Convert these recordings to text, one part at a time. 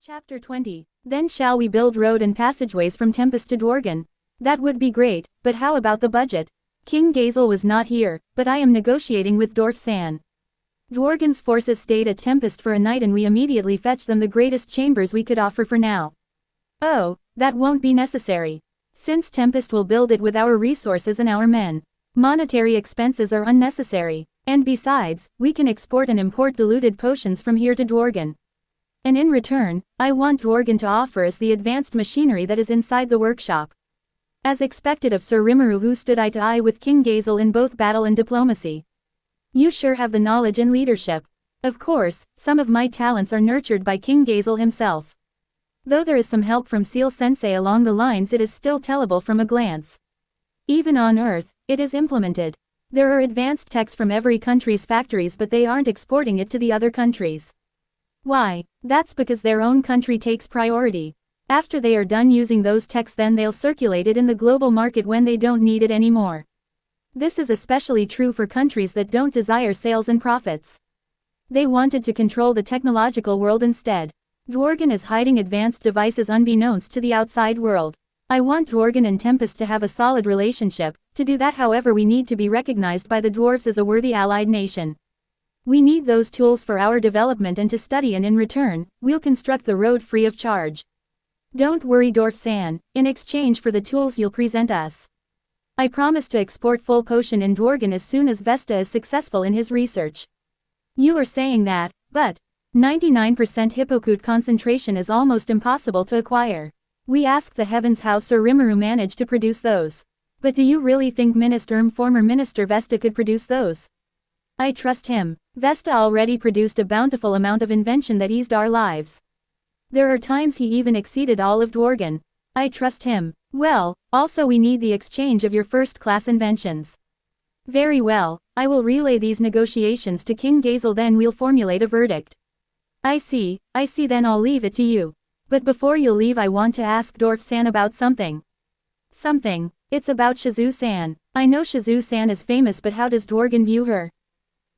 Chapter 20. Then shall we build road and passageways from Tempest to Dworgen? That would be great, but how about the budget? King Gazel was not here, but I am negotiating with Dwarf San. Dworgen's forces stayed at Tempest for a night and we immediately fetched them the greatest chambers we could offer for now. Oh, that won't be necessary. Since Tempest will build it with our resources and our men. Monetary expenses are unnecessary. And besides, we can export and import diluted potions from here to Dworgen. And in return, I want Dworgen to offer us the advanced machinery that is inside the workshop. As expected of Sir Rimuru, who stood eye to eye with King Gazel in both battle and diplomacy. You sure have the knowledge and leadership. Of course, some of my talents are nurtured by King Gazel himself. Though there is some help from Seal Sensei along the lines, it is still tellable from a glance. Even on Earth, it is implemented. There are advanced techs from every country's factories, but they aren't exporting it to the other countries. Why? That's because their own country takes priority. After they are done using those techs, then they'll circulate it in the global market when they don't need it anymore. This is especially true for countries that don't desire sales and profits. They wanted to control the technological world instead. Dworgen is hiding advanced devices unbeknownst to the outside world. I want Dworgen and Tempest to have a solid relationship. To do that, however, we need to be recognized by the dwarves as a worthy allied nation. We need those tools for our development and to study, and in return, we'll construct the road free of charge. Don't worry, Dwarf San, in exchange for the tools you'll present us. I promise to export full potion in Dworgen as soon as Vesta is successful in his research. You are saying that, but 99% Hippocute concentration is almost impossible to acquire. We ask the heavens how Sir Rimuru managed to produce those. But do you really think former Minister Vesta could produce those? I trust him. Vesta already produced a bountiful amount of invention that eased our lives. There are times he even exceeded all of Dworgen. I trust him. Well, also we need the exchange of your first-class inventions. Very well, I will relay these negotiations to King Gazel, then we'll formulate a verdict. I see, then I'll leave it to you. But before you leave, I want to ask Dwarf San about something. Something? It's about Shizu-san. I know Shizu-san is famous, but how does Dworgen view her?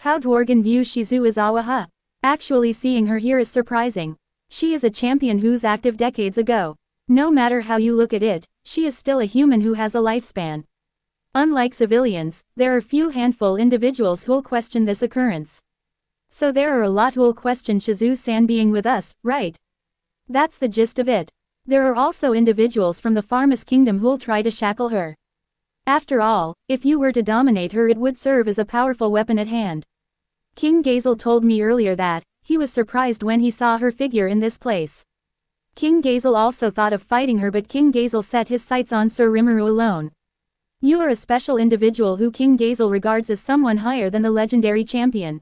How Dworgen views Shizu Izawa, huh? Actually, seeing her here is surprising. She is a champion who's active decades ago. No matter how you look at it, she is still a human who has a lifespan. Unlike civilians, there are few handful individuals who'll question this occurrence. So there are a lot who'll question Shizu-san being with us, right? That's the gist of it. There are also individuals from the Farmus Kingdom who'll try to shackle her. After all, if you were to dominate her, it would serve as a powerful weapon at hand. King Gazel told me earlier that he was surprised when he saw her figure in this place. King Gazel also thought of fighting her, but King Gazel set his sights on Sir Rimuru alone. You are a special individual who King Gazel regards as someone higher than the legendary champion.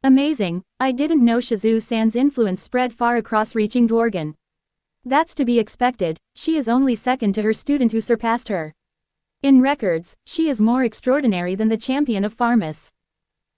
Amazing, I didn't know Shizu-san's influence spread far across reaching Dworgen. That's to be expected, she is only second to her student who surpassed her. In records, she is more extraordinary than the champion of Farmus.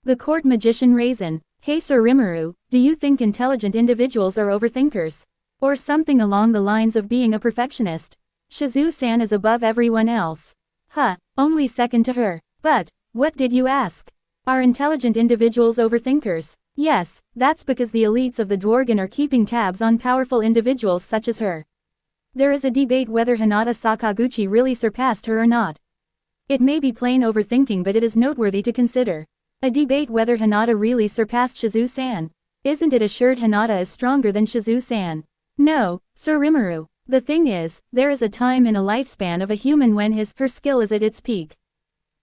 The court magician Raisin. Hey Sir Rimuru, do you think intelligent individuals are overthinkers? Or something along the lines of being a perfectionist? Shizu-san is above everyone else. Huh, only second to her. But, what did you ask? Are intelligent individuals overthinkers? Yes, that's because the elites of the Dworgen are keeping tabs on powerful individuals such as her. There is a debate whether Hinata Sakaguchi really surpassed her or not. It may be plain overthinking, but it is noteworthy to consider. A debate whether Hinata really surpassed Shizu-san. Isn't it assured Hinata is stronger than Shizu-san? No, Sir Rimuru. The thing is, there is a time in a lifespan of a human when her skill is at its peak.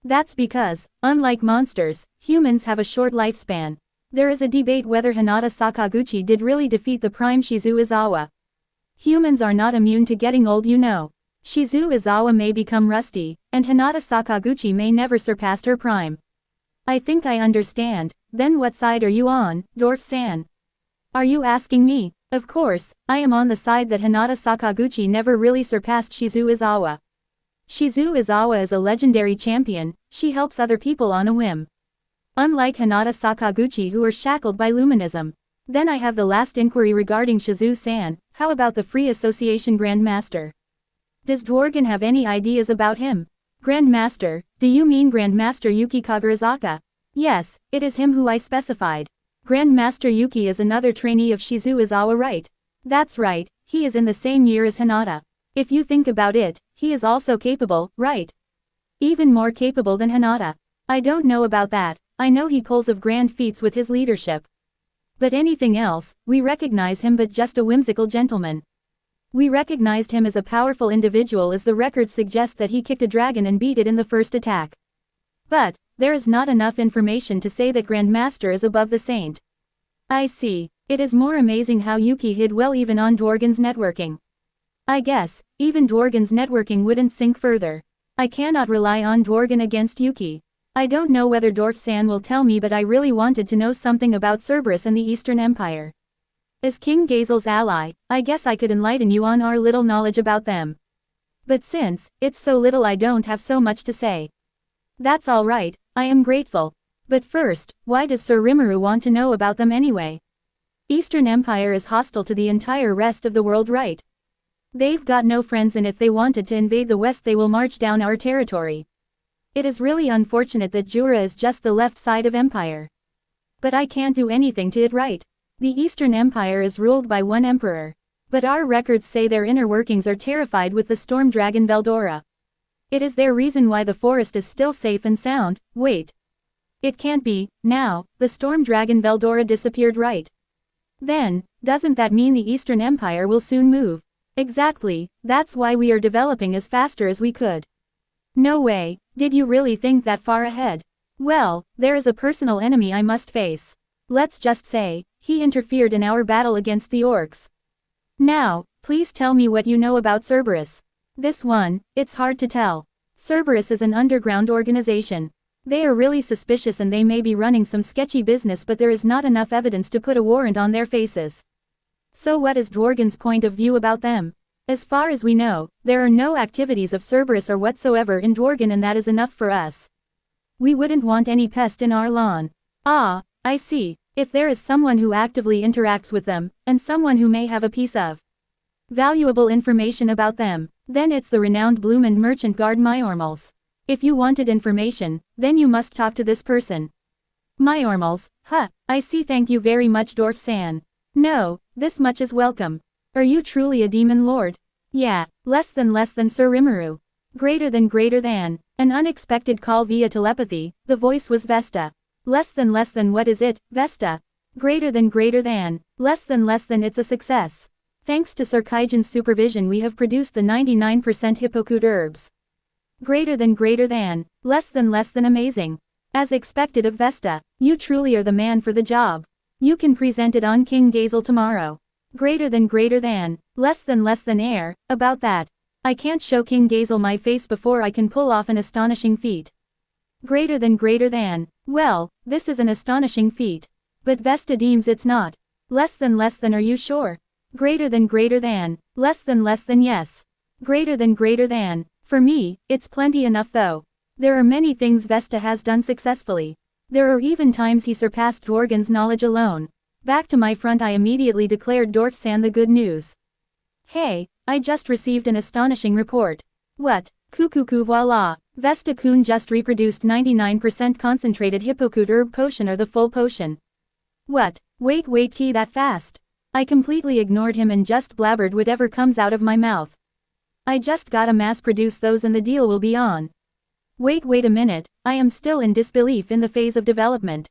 That's because, unlike monsters, humans have a short lifespan. There is a debate whether Hinata Sakaguchi did really defeat the prime Shizu Izawa. Humans are not immune to getting old, you know. Shizu Izawa may become rusty, and Hinata Sakaguchi may never surpass her prime. I think I understand. Then what side are you on, Dwarf San? Are you asking me? Of course, I am on the side that Hinata Sakaguchi never really surpassed Shizu Izawa. Shizu Izawa is a legendary champion, she helps other people on a whim. Unlike Hinata Sakaguchi, who are shackled by Luminism. Then I have the last inquiry regarding Shizu-san. How about the Free Association Grand Master? Does Dworgen have any ideas about him? Grand Master, do you mean Grand Master Yuki Kagarazaka? Yes, it is him who I specified. Grand Master Yuki is another trainee of Shizu Izawa, right? That's right, he is in the same year as Hinata. If you think about it, he is also capable, right? Even more capable than Hinata. I don't know about that, I know he pulls of grand feats with his leadership. But anything else, we recognize him but just a whimsical gentleman. We recognized him as a powerful individual as the records suggest that he kicked a dragon and beat it in the first attack. But, there is not enough information to say that Grandmaster is above the saint. I see, it is more amazing how Yuki hid well even on Dworgen's networking. I guess, even Dworgen's networking wouldn't sink further. I cannot rely on Dworgen against Yuki. I don't know whether Dorf-san will tell me, but I really wanted to know something about Cerberus and the Eastern Empire. As King Gazel's ally, I guess I could enlighten you on our little knowledge about them. But since it's so little, I don't have so much to say. That's all right, I am grateful. But first, why does Sir Rimuru want to know about them anyway? Eastern Empire is hostile to the entire rest of the world, right? They've got no friends, and if they wanted to invade the West they will march down our territory. It is really unfortunate that Jura is just the left side of Empire. But I can't do anything to it, right? The Eastern Empire is ruled by one emperor. But our records say their inner workings are terrified with the storm dragon Veldora. It is their reason why the forest is still safe and sound. Wait. It can't be, now, the storm dragon Veldora disappeared, right? Then, doesn't that mean the Eastern Empire will soon move? Exactly, that's why we are developing as faster as we could. No way, did you really think that far ahead? Well, there is a personal enemy I must face. Let's just say, he interfered in our battle against the orcs. Now, please tell me what you know about Cerberus. This one, it's hard to tell. Cerberus is an underground organization. They are really suspicious and they may be running some sketchy business, but there is not enough evidence to put a warrant on their faces. So what is Dworgen's point of view about them? As far as we know, there are no activities of Cerberus or whatsoever in Dworgen, and that is enough for us. We wouldn't want any pest in our lawn. Ah, I see. If there is someone who actively interacts with them, and someone who may have a piece of valuable information about them, then it's the renowned Blumend merchant guard Myormals. If you wanted information, then you must talk to this person. Myormals, huh, I see, thank you very much Dorf-san. No, this much is welcome. Are you truly a demon lord? Yeah, less than Sir Rimuru. Greater than, an unexpected call via telepathy, the voice was Vesta. Less than, what is it, Vesta? Greater than, less than, it's a success. Thanks to Sir Kaijan's supervision we have produced the 99% Hippocute herbs. Greater than, less than amazing. As expected of Vesta, you truly are the man for the job. You can present it on King Gazel tomorrow. Greater than, less than air, about that. I can't show King Gazel my face before I can pull off an astonishing feat. Greater than, well, this is an astonishing feat. But Vesta deems it's not. Less than, are you sure? Greater than, less than yes. Greater than, for me, it's plenty enough though. There are many things Vesta has done successfully. There are even times he surpassed Dworgen's knowledge alone. Back to my front I immediately declared Dorf-san the good news. Hey, I just received an astonishing report. What? Kukuku voila. Vesta-kun just reproduced 99% concentrated Hippocute herb potion or the full potion. What? Wait tea that fast? I completely ignored him and just blabbered whatever comes out of my mouth. I just gotta mass produce those and the deal will be on. Wait a minute, I am still in disbelief in the phase of development.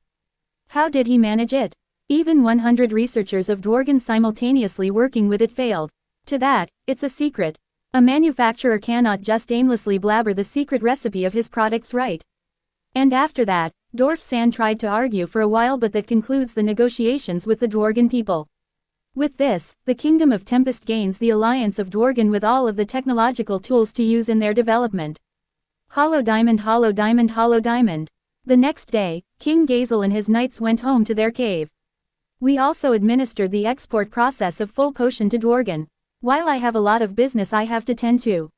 How did he manage it? Even 100 researchers of Dworgen simultaneously working with it failed. To that, it's a secret. A manufacturer cannot just aimlessly blabber the secret recipe of his products, right? And after that, Dorf-san tried to argue for a while, but that concludes the negotiations with the Dworgen people. With this, the Kingdom of Tempest gains the alliance of Dworgen with all of the technological tools to use in their development. Hollow diamond. The next day, King Gazel and his knights went home to their cave. We also administered the export process of full potion to Dworgen. While I have a lot of business I have to tend to.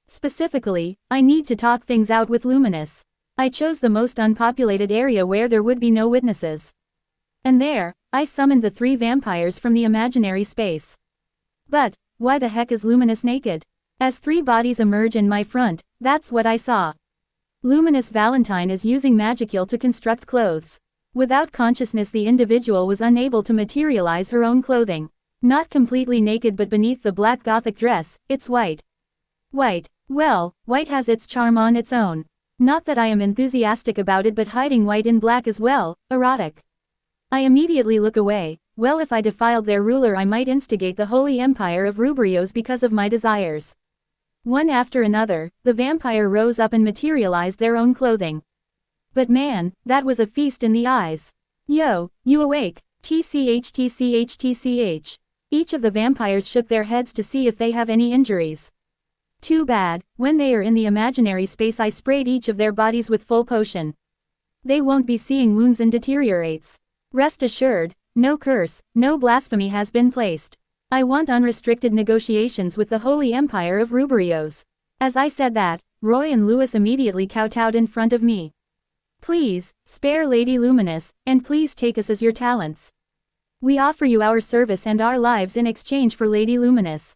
Specifically, I need to talk things out with Luminous. I chose the most unpopulated area where there would be no witnesses. And there, I summoned the 3 vampires from the imaginary space. But, why the heck is Luminous naked? As 3 bodies emerge in my front, that's what I saw. Luminous Valentine is using Magicule to construct clothes. Without consciousness the individual was unable to materialize her own clothing. Not completely naked, but beneath the black gothic dress, it's white. White. Well, white has its charm on its own. Not that I am enthusiastic about it, but hiding white in black is, well, erotic. I immediately look away. Well, if I defiled their ruler, I might instigate the holy empire of Ruburios because of my desires. One after another, the vampire rose up and materialized their own clothing. But man, that was a feast in the eyes. Yo, you awake? TCH TCH TCH. Each of the vampires shook their heads to see if they have any injuries. Too bad, when they are in the imaginary space I sprayed each of their bodies with full potion. They won't be seeing wounds and deteriorates. Rest assured, no curse, no blasphemy has been placed. I want unrestricted negotiations with the Holy Empire of Ruburios. As I said that, Roy and Lewis immediately kowtowed in front of me. Please, spare Lady Luminous, and please take us as your talents. We offer you our service and our lives in exchange for Lady Luminous.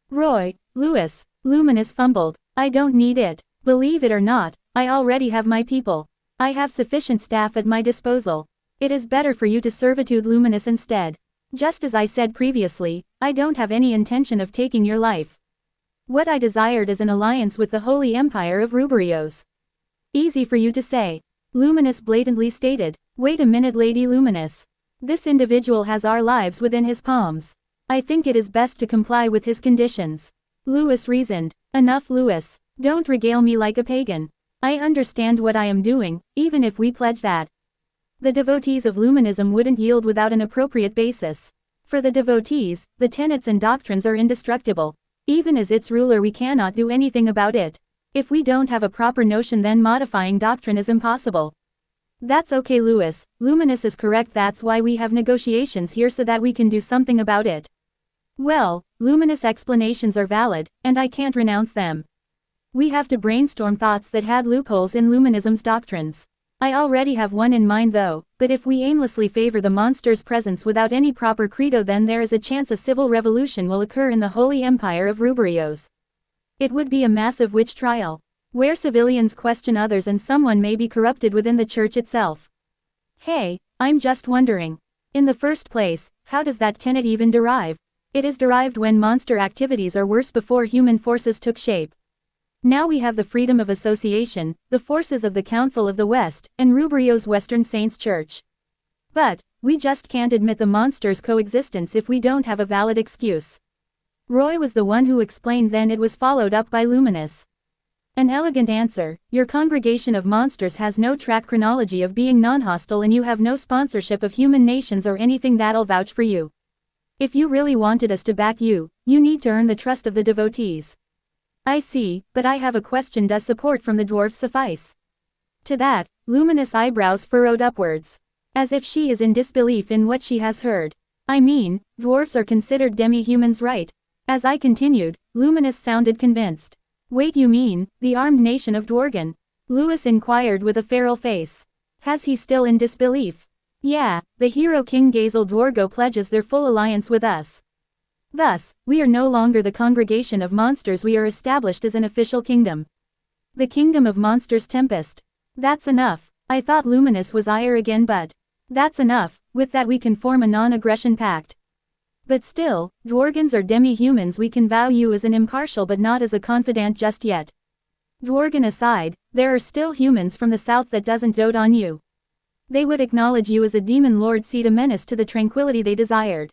Roy, Lewis, Luminous fumbled. I don't need it. Believe it or not, I already have my people. I have sufficient staff at my disposal. It is better for you to servitude Luminous instead. Just as I said previously, I don't have any intention of taking your life. What I desired is an alliance with the Holy Empire of Ruburios. Easy for you to say. Luminous blatantly stated. Wait a minute, Lady Luminous. This individual has our lives within his palms. I think it is best to comply with his conditions. Lewis reasoned. Enough, Lewis. Don't regale me like a pagan. I understand what I am doing, even if we pledge that. The devotees of Luminism wouldn't yield without an appropriate basis. For the devotees, the tenets and doctrines are indestructible. Even as its ruler, we cannot do anything about it. If we don't have a proper notion, then modifying doctrine is impossible. That's okay, Lewis. Luminous is correct. That's why we have negotiations here, so that we can do something about it. Well, Luminous explanations are valid, and I can't renounce them. We have to brainstorm thoughts that had loopholes in Luminism's doctrines. I already have one in mind though, but if we aimlessly favor the monster's presence without any proper credo, then there is a chance a civil revolution will occur in the Holy Empire of Ruburios. It would be a massive witch trial, where civilians question others and someone may be corrupted within the church itself. Hey, I'm just wondering. In the first place, how does that tenet even derive? It is derived when monster activities are worse before human forces took shape. Now we have the freedom of association, the forces of the Council of the West, and Ruburios Western Saints Church. But, we just can't admit the monster's coexistence if we don't have a valid excuse. Roy was the one who explained, then it was followed up by Luminous. An elegant answer. Your congregation of monsters has no track chronology of being non-hostile, and you have no sponsorship of human nations or anything that'll vouch for you. If you really wanted us to back you, you need to earn the trust of the devotees. I see, but I have a question. Does support from the dwarves suffice? To that, Luminous eyebrows furrowed upwards. As if she is in disbelief in what she has heard. I mean, dwarves are considered demi-humans, right? As I continued, Luminous sounded convinced. Wait, you mean, the armed nation of Dworgen? Lewis inquired with a feral face. Has he still in disbelief? Yeah, the hero King Gazel Dwargo pledges their full alliance with us. Thus, we are no longer the congregation of monsters, we are established as an official kingdom. The kingdom of monsters. Tempest. That's enough. I thought Luminous was ire again, but that's enough. With that we can form a non-aggression pact. But still, Dworgans are demi-humans. We can vow you as an impartial but not as a confidant just yet. Dworgen aside, there are still humans from the south that doesn't dote on you. They would acknowledge you as a demon lord, seed a menace to the tranquility they desired.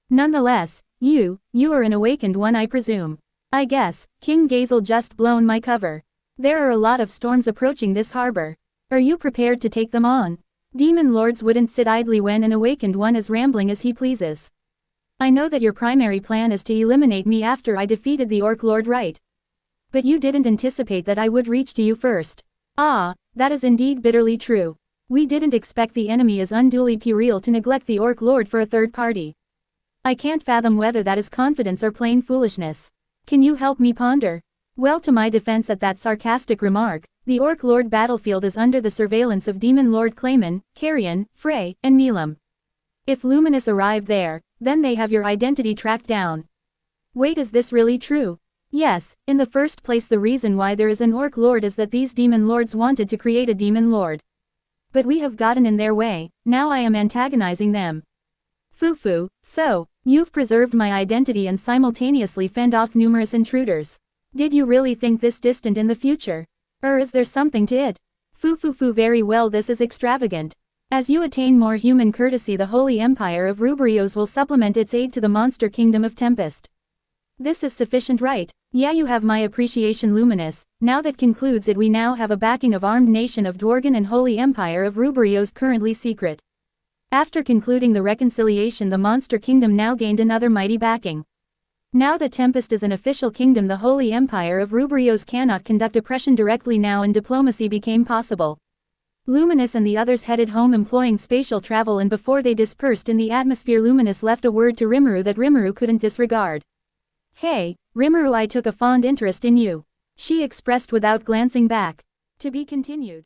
Nonetheless, you are an awakened one, I presume. I guess, King Gazel just blown my cover. There are a lot of storms approaching this harbor. Are you prepared to take them on? Demon lords wouldn't sit idly when an awakened one is rambling as he pleases. I know that your primary plan is to eliminate me after I defeated the Orc Lord, right? But you didn't anticipate that I would reach to you first. Ah, that is indeed bitterly true. We didn't expect the enemy as unduly puerile to neglect the Orc Lord for a third party. I can't fathom whether that is confidence or plain foolishness. Can you help me ponder? Well, to my defense at that sarcastic remark, the Orc Lord battlefield is under the surveillance of Demon Lord Clayman, Carrion, Frey, and Milam. If Luminous arrived there, then they have your identity tracked down. Wait, is this really true? Yes, in the first place the reason why there is an Orc Lord is that these Demon Lords wanted to create a Demon Lord. But we have gotten in their way, now I am antagonizing them. Foo-foo, so, You've preserved my identity and simultaneously fend off numerous intruders. Did you really think this distant in the future? Or is there something to it? Foo, very well, this is extravagant. As you attain more human courtesy, the Holy Empire of Ruburios will supplement its aid to the monster kingdom of Tempest. This is sufficient, right? Yeah, you have my appreciation, Luminous. Now that concludes it. We now have a backing of armed nation of Dworgen and Holy Empire of Ruburios, currently secret. After concluding the reconciliation, the monster kingdom now gained another mighty backing. Now that Tempest is an official kingdom, the Holy Empire of Ruburios cannot conduct oppression directly now, and diplomacy became possible. Luminous and the others headed home employing spatial travel, and before they dispersed in the atmosphere, Luminous left a word to Rimuru that Rimuru couldn't disregard. Hey, Rimuru, I took a fond interest in you. She expressed without glancing back. To be continued.